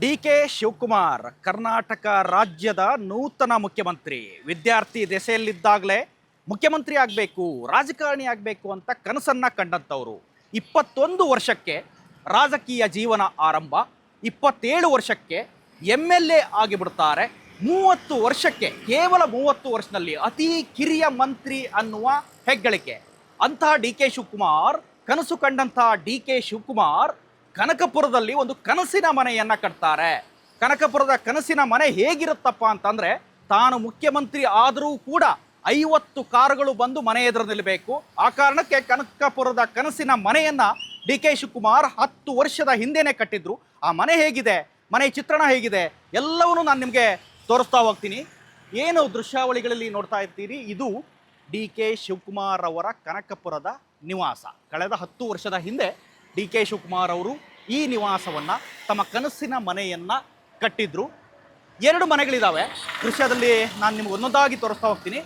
ಡಿ.ಕೆ. ಶಿವಕುಮಾರ್ ಕರ್ನಾಟಕ ರಾಜ್ಯದ ನೂತನ ಮುಖ್ಯಮಂತ್ರಿ. ವಿದ್ಯಾರ್ಥಿ ದೆಸೆಯಲ್ಲಿದ್ದಾಗಲೇ ಮುಖ್ಯಮಂತ್ರಿ ಆಗಬೇಕು, ರಾಜಕಾರಣಿ ಆಗಬೇಕು ಅಂತ ಕನಸನ್ನ ಕಂಡಂಥವ್ರು. 21 ವರ್ಷಕ್ಕೆ ರಾಜಕೀಯ ಜೀವನ ಆರಂಭ, 27 ವರ್ಷಕ್ಕೆ MLA ಆಗಿಬಿಡ್ತಾರೆ. 30 ವರ್ಷಕ್ಕೆ, ಕೇವಲ 30 ವರ್ಷದಲ್ಲಿ ಅತಿ ಕಿರಿಯ ಮಂತ್ರಿ ಅನ್ನುವ ಹೆಗ್ಗಳಿಕೆ. ಅಂತಹ ಡಿ.ಕೆ. ಶಿವಕುಮಾರ್, ಕನಸು ಕಂಡಂತಹ ಡಿ.ಕೆ. ಶಿವಕುಮಾರ್ ಕನಕಪುರದಲ್ಲಿ ಒಂದು ಕನಸಿನ ಮನೆಯನ್ನ ಕಟ್ತಾರೆ. ಕನಕಪುರದ ಕನಸಿನ ಮನೆ ಹೇಗಿರುತ್ತಪ್ಪ ಅಂತಂದ್ರೆ, ತಾನು ಮುಖ್ಯಮಂತ್ರಿ ಆದರೂ ಕೂಡ 50 ಕಾರುಗಳು ಬಂದು ಮನೆ ಎದುರು ನಿಲ್ಲಬೇಕು. ಆ ಕಾರಣಕ್ಕೆ ಕನಕಪುರದ ಕನಸಿನ ಮನೆಯನ್ನ ಡಿ.ಕೆ. ಶಿವಕುಮಾರ್ 10 ವರ್ಷದ ಹಿಂದೆನೆ ಕಟ್ಟಿದ್ರು. ಆ ಮನೆ ಹೇಗಿದೆ, ಮನೆ ಚಿತ್ರಣ ಹೇಗಿದೆ, ಎಲ್ಲವನ್ನೂ ನಾನು ನಿಮಗೆ ತೋರಿಸ್ತಾ ಹೋಗ್ತೀನಿ. ಏನು ದೃಶ್ಯಾವಳಿಗಳಲ್ಲಿ ನೋಡ್ತಾ ಇರ್ತೀರಿ, ಇದು ಡಿ.ಕೆ. ಶಿವಕುಮಾರ್ ಅವರ ಕನಕಪುರದ ನಿವಾಸ. ಕಳೆದ 10 ವರ್ಷದ ಹಿಂದೆ ಡಿ.ಕೆ. ಶಿವಕುಮಾರ್ ಅವರು ಈ ನಿವಾಸವನ್ನು, ತಮ್ಮ ಕನಸಿನ ಮನೆಯನ್ನು ಕಟ್ಟಿದ್ರು. 2 ಮನೆಗಳಿದ್ದಾವೆ. ದೃಶ್ಯದಲ್ಲಿ ನಾನು ನಿಮ್ಗೆ ಒಂದೊಂದಾಗಿ ತೋರಿಸ್ತಾ ಹೋಗ್ತೀನಿ.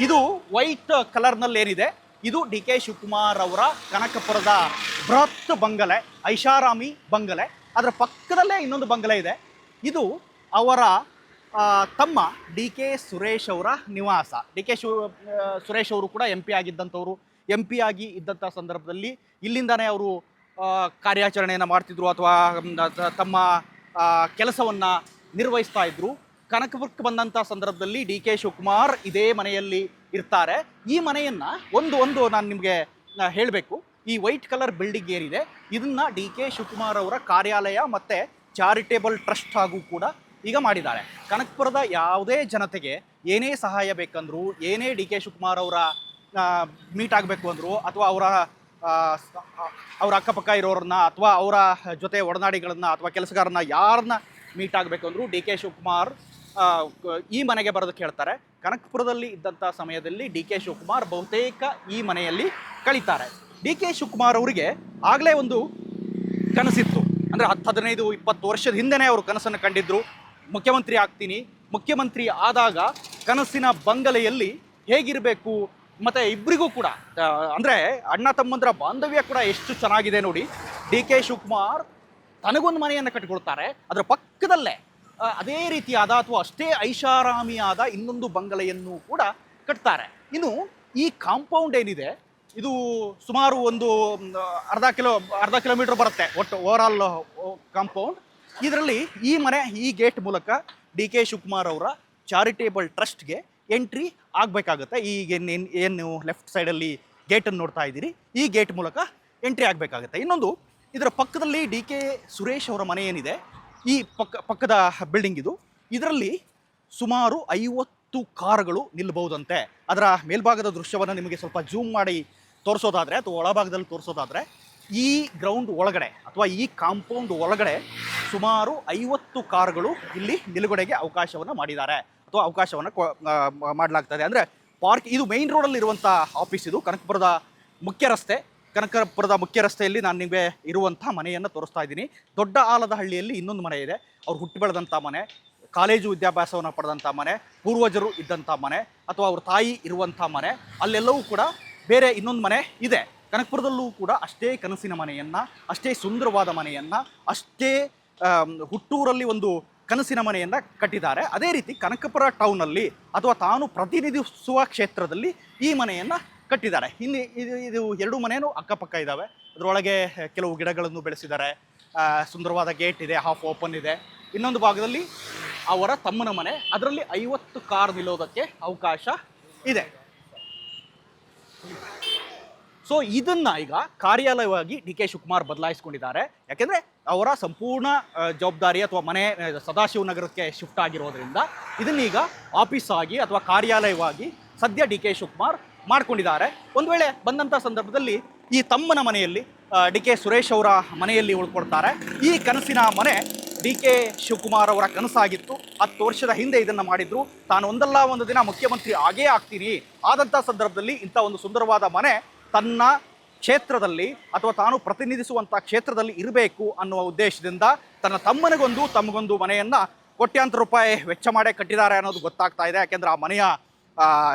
ಇದು ವೈಟ್ ಕಲರ್ನಲ್ಲಿ ಏನಿದೆ, ಇದು ಡಿ.ಕೆ. ಶಿವಕುಮಾರ್ ಅವರ ಕನಕಪುರದ ಬೃಹತ್ ಬಂಗಲೆ, ಐಷಾರಾಮಿ ಬಂಗಲೆ. ಅದರ ಪಕ್ಕದಲ್ಲೇ ಇನ್ನೊಂದು ಬಂಗಲೆ ಇದೆ. ಇದು ಅವರ ತಮ್ಮ ಡಿ.ಕೆ. ಸುರೇಶ್ ಅವರ ನಿವಾಸ. ಡಿ.ಕೆ. ಸುರೇಶ್ ಅವರು ಕೂಡ MP ಆಗಿದ್ದಂಥವ್ರು. MP ಆಗಿ ಇದ್ದಂಥ ಸಂದರ್ಭದಲ್ಲಿ ಇಲ್ಲಿಂದಾನೇ ಅವರು ಕಾರ್ಯಾಚರಣೆಯನ್ನು ಮಾಡ್ತಿದ್ರು, ಅಥವಾ ತಮ್ಮ ಕೆಲಸವನ್ನು ನಿರ್ವಹಿಸ್ತಾ ಇದ್ರು. ಕನಕಪುರಕ್ಕೆ ಬಂದಂಥ ಸಂದರ್ಭದಲ್ಲಿ ಡಿ.ಕೆ. ಶಿವಕುಮಾರ್ ಇದೇ ಮನೆಯಲ್ಲಿ ಇರ್ತಾರೆ. ಈ ಮನೆಯನ್ನು ಒಂದು ನಾನು ನಿಮಗೆ ಹೇಳಬೇಕು. ಈ ವೈಟ್ ಕಲರ್ ಬಿಲ್ಡಿಂಗ್ ಏನಿದೆ, ಇದನ್ನು ಡಿ.ಕೆ. ಶಿವಕುಮಾರ್ ಅವರ ಕಾರ್ಯಾಲಯ ಮತ್ತು ಚಾರಿಟೇಬಲ್ ಟ್ರಸ್ಟ್ ಹಾಗೂ ಕೂಡ ಈಗ ಮಾಡಿದ್ದಾರೆ. ಕನಕಪುರದ ಯಾವುದೇ ಜನತೆಗೆ ಏನೇ ಸಹಾಯ ಬೇಕಂದ್ರು, ಏನೇ ಡಿ.ಕೆ. ಶಿವಕುಮಾರ್ ಅವರ ಮೀಟ್ ಆಗಬೇಕು ಅಂದರು, ಅಥವಾ ಅವರ ಅಕ್ಕಪಕ್ಕ ಇರೋರನ್ನ, ಅಥವಾ ಅವರ ಜೊತೆ ಒಡನಾಡಿಗಳನ್ನ, ಅಥವಾ ಕೆಲಸಗಾರನ್ನ ಯಾರನ್ನ ಮೀಟ್ ಆಗಬೇಕು ಅಂದರು ಡಿ.ಕೆ. ಶಿವಕುಮಾರ್ ಈ ಮನೆಗೆ ಬರೋದಕ್ಕೆ ಹೇಳ್ತಾರೆ. ಕನಕಪುರದಲ್ಲಿ ಇದ್ದಂಥ ಸಮಯದಲ್ಲಿ ಡಿ.ಕೆ. ಶಿವಕುಮಾರ್ ಬಹುತೇಕ ಈ ಮನೆಯಲ್ಲಿ ಕಳೀತಾರೆ. ಡಿ.ಕೆ. ಶಿವಕುಮಾರ್ ಅವರಿಗೆ ಆಗಲೇ ಒಂದು ಕನಸಿತ್ತು. ಅಂದರೆ 10-15-20 ವರ್ಷದ ಹಿಂದೆನೇ ಅವರು ಕನಸನ್ನು ಕಂಡಿದ್ರು, ಮುಖ್ಯಮಂತ್ರಿ ಆಗ್ತೀನಿ. ಮುಖ್ಯಮಂತ್ರಿ ಆದಾಗ ಕನಸಿನ ಬಂಗಲೆಯಲ್ಲಿ ಹೇಗಿರಬೇಕು, ಮತ್ತು ಇಬ್ಬರಿಗೂ ಕೂಡ ಅಂದರೆ ಅಣ್ಣ ತಮ್ಮಂದ್ರ ಬಾಂಧವ್ಯ ಕೂಡ ಎಷ್ಟು ಚೆನ್ನಾಗಿದೆ ನೋಡಿ. ಡಿ.ಕೆ. ಶಿವಕುಮಾರ್ ತನಗೊಂದು ಮನೆಯನ್ನು ಕಟ್ಟಿಕೊಳ್ತಾರೆ, ಅದರ ಪಕ್ಕದಲ್ಲೇ ಅದೇ ರೀತಿಯಾದ ಅಥವಾ ಅಷ್ಟೇ ಐಷಾರಾಮಿಯಾದ ಇನ್ನೊಂದು ಬಂಗಲೆಯನ್ನು ಕೂಡ ಕಟ್ತಾರೆ. ಇನ್ನು ಈ ಕಾಂಪೌಂಡ್ ಏನಿದೆ, ಇದು ಸುಮಾರು ಒಂದು ಅರ್ಧ ಕಿಲೋಮೀಟರ್ ಬರುತ್ತೆ ಒಟ್ಟು ಓವರಾಲ್ ಕಾಂಪೌಂಡ್. ಇದರಲ್ಲಿ ಈ ಮನೆ, ಈ ಗೇಟ್ ಮೂಲಕ ಡಿ.ಕೆ. ಶಿವಕುಮಾರ್ ಅವರ ಚಾರಿಟೇಬಲ್ ಟ್ರಸ್ಟ್ಗೆ ಎಂಟ್ರಿ ಆಗಬೇಕಾಗುತ್ತೆ. ಈಗ ಏನು ಲೆಫ್ಟ್ ಸೈಡಲ್ಲಿ ಗೇಟನ್ನು ನೋಡ್ತಾ ಇದ್ದೀರಿ, ಈ ಗೇಟ್ ಮೂಲಕ ಎಂಟ್ರಿ ಆಗಬೇಕಾಗುತ್ತೆ. ಇನ್ನೊಂದು, ಇದರ ಪಕ್ಕದಲ್ಲಿ ಡಿ.ಕೆ. ಸುರೇಶ್ ಅವರ ಮನೆ ಏನಿದೆ, ಈ ಪಕ್ಕದ ಬಿಲ್ಡಿಂಗ್ ಇದು. ಇದರಲ್ಲಿ ಸುಮಾರು 50 ಕಾರುಗಳು ನಿಲ್ಲಬಹುದಂತೆ. ಅದರ ಮೇಲ್ಭಾಗದ ದೃಶ್ಯವನ್ನು ನಿಮಗೆ ಸ್ವಲ್ಪ ಜೂಮ್ ಮಾಡಿ ತೋರಿಸೋದಾದರೆ, ಅಥವಾ ಒಳಭಾಗದಲ್ಲಿ ತೋರಿಸೋದಾದರೆ, ಈ ಗ್ರೌಂಡ್ ಒಳಗಡೆ ಅಥವಾ ಈ ಕಾಂಪೌಂಡ್ ಒಳಗಡೆ ಸುಮಾರು 50 ಕಾರುಗಳು ಇಲ್ಲಿ ನಿಲುಗಡೆಗೆ ಅವಕಾಶವನ್ನು ಮಾಡಿದ್ದಾರೆ, ಅಥವಾ ಅವಕಾಶವನ್ನು ಮಾಡಲಾಗ್ತದೆ. ಅಂದರೆ ಪಾರ್ಕ್, ಇದು ಮೈನ್ ರೋಡಲ್ಲಿ ಇರುವಂಥ ಆಫೀಸ್. ಇದು ಕನಕಪುರದ ಮುಖ್ಯ ರಸ್ತೆ. ಕನಕಪುರದ ಮುಖ್ಯ ರಸ್ತೆಯಲ್ಲಿ ನಾನು ನಿಮಗೆ ಇರುವಂಥ ಮನೆಯನ್ನು ತೋರಿಸ್ತಾ ಇದ್ದೀನಿ. ದೊಡ್ಡ ಆಲದಹಳ್ಳಿಯಲ್ಲಿ ಇನ್ನೊಂದು ಮನೆ ಇದೆ, ಅವ್ರು ಹುಟ್ಟು ಬೆಳೆದಂಥ ಮನೆ, ಕಾಲೇಜು ವಿದ್ಯಾಭ್ಯಾಸವನ್ನು ಪಡೆದಂಥ ಮನೆ, ಪೂರ್ವಜರು ಇದ್ದಂಥ ಮನೆ, ಅಥವಾ ಅವ್ರ ತಾಯಿ ಇರುವಂಥ ಮನೆ. ಅಲ್ಲೆಲ್ಲವೂ ಕೂಡ ಬೇರೆ ಇನ್ನೊಂದು ಮನೆ ಇದೆ. ಕನಕಪುರದಲ್ಲೂ ಕೂಡ ಅಷ್ಟೇ ಕನಸಿನ ಮನೆಯನ್ನು, ಅಷ್ಟೇ ಸುಂದರವಾದ ಮನೆಯನ್ನು, ಅಷ್ಟೇ ಹುಟ್ಟೂರಲ್ಲಿ ಒಂದು ಕನಸಿನ ಮನೆಯನ್ನು ಕಟ್ಟಿದ್ದಾರೆ. ಅದೇ ರೀತಿ ಕನಕಪುರ ಟೌನಲ್ಲಿ ಅಥವಾ ತಾನು ಪ್ರತಿನಿಧಿಸುವ ಕ್ಷೇತ್ರದಲ್ಲಿ ಈ ಮನೆಯನ್ನು ಕಟ್ಟಿದ್ದಾರೆ. ಇಲ್ಲಿ ಇದು 2 ಮನೆಯೂ ಅಕ್ಕಪಕ್ಕ ಇದ್ದಾವೆ. ಅದರೊಳಗೆ ಕೆಲವು ಗಿಡಗಳನ್ನು ಬೆಳೆಸಿದ್ದಾರೆ, ಸುಂದರವಾದ ಗೇಟ್ ಇದೆ, ಹಾಫ್ ಓಪನ್ ಇದೆ. ಇನ್ನೊಂದು ಭಾಗದಲ್ಲಿ ಅವರ ತಮ್ಮನ ಮನೆ, ಅದರಲ್ಲಿ 50 ಕಾರ್ ನಿಲ್ಲೋದಕ್ಕೆ ಅವಕಾಶ ಇದೆ. ಸೊ ಇದನ್ನು ಈಗ ಕಾರ್ಯಾಲಯವಾಗಿ ಡಿ.ಕೆ. ಶಿವಕುಮಾರ್ ಬದಲಾಯಿಸ್ಕೊಂಡಿದ್ದಾರೆ. ಯಾಕೆಂದರೆ ಅವರ ಸಂಪೂರ್ಣ ಜವಾಬ್ದಾರಿ ಅಥವಾ ಮನೆ ಸದಾಶಿವನಗರಕ್ಕೆ ಶಿಫ್ಟ್ ಆಗಿರೋದ್ರಿಂದ ಇದನ್ನೀಗ ಆಫೀಸ್ ಆಗಿ ಅಥವಾ ಕಾರ್ಯಾಲಯವಾಗಿ ಸದ್ಯ ಡಿ.ಕೆ. ಶಿವಕುಮಾರ್ ಮಾಡ್ಕೊಂಡಿದ್ದಾರೆ. ಒಂದು ವೇಳೆ ಬಂದಂಥ ಸಂದರ್ಭದಲ್ಲಿ ಈ ತಮ್ಮನ ಮನೆಯಲ್ಲಿ, ಡಿ.ಕೆ. ಸುರೇಶ್ ಅವರ ಮನೆಯಲ್ಲಿ ಉಳ್ಕೊಳ್ತಾರೆ. ಈ ಕನಸಿನ ಮನೆ ಡಿ.ಕೆ. ಶಿವಕುಮಾರ್ ಅವರ ಕನಸಾಗಿತ್ತು. 10 ವರ್ಷದ ಹಿಂದೆ ಇದನ್ನು ಮಾಡಿದ್ರು. ತಾನು ಒಂದಲ್ಲ ಒಂದು ದಿನ ಮುಖ್ಯಮಂತ್ರಿ ಆಗೇ ಆಗ್ತೀನಿ, ಆದಂಥ ಸಂದರ್ಭದಲ್ಲಿ ಇಂಥ ಒಂದು ಸುಂದರವಾದ ಮನೆ ತನ್ನ ಕ್ಷೇತ್ರದಲ್ಲಿ ಅಥವಾ ತಾನು ಪ್ರತಿನಿಧಿಸುವಂಥ ಕ್ಷೇತ್ರದಲ್ಲಿ ಇರಬೇಕು ಅನ್ನುವ ಉದ್ದೇಶದಿಂದ ತನ್ನ ತಮ್ಮಗೊಂದು ಮನೆಯನ್ನು ಕೋಟ್ಯಾಂತರ ರೂಪಾಯಿ ವೆಚ್ಚ ಮಾಡೇ ಕಟ್ಟಿದ್ದಾರೆ ಅನ್ನೋದು ಗೊತ್ತಾಗ್ತಾ ಇದೆ. ಯಾಕೆಂದರೆ ಆ ಮನೆಯ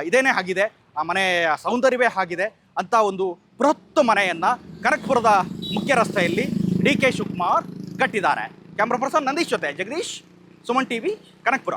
ಇದೇನೇ ಆಗಿದೆ, ಆ ಮನೆಯ ಸೌಂದರ್ಯವೇ ಆಗಿದೆ. ಅಂತ ಒಂದು ಬೃಹತ್ ಮನೆಯನ್ನು ಕನಕಪುರದ ಮುಖ್ಯ ರಸ್ತೆಯಲ್ಲಿ ಡಿ.ಕೆ. ಶಿವಕುಮಾರ್ ಕಟ್ಟಿದ್ದಾರೆ. ಕ್ಯಾಮ್ರಾ ಪರ್ಸನ್ ನಂದೀಶ್ ಜೊತೆ ಜಗದೀಶ್, ಸುಮನ್ ಟಿವಿ, ಕನಕಪುರ.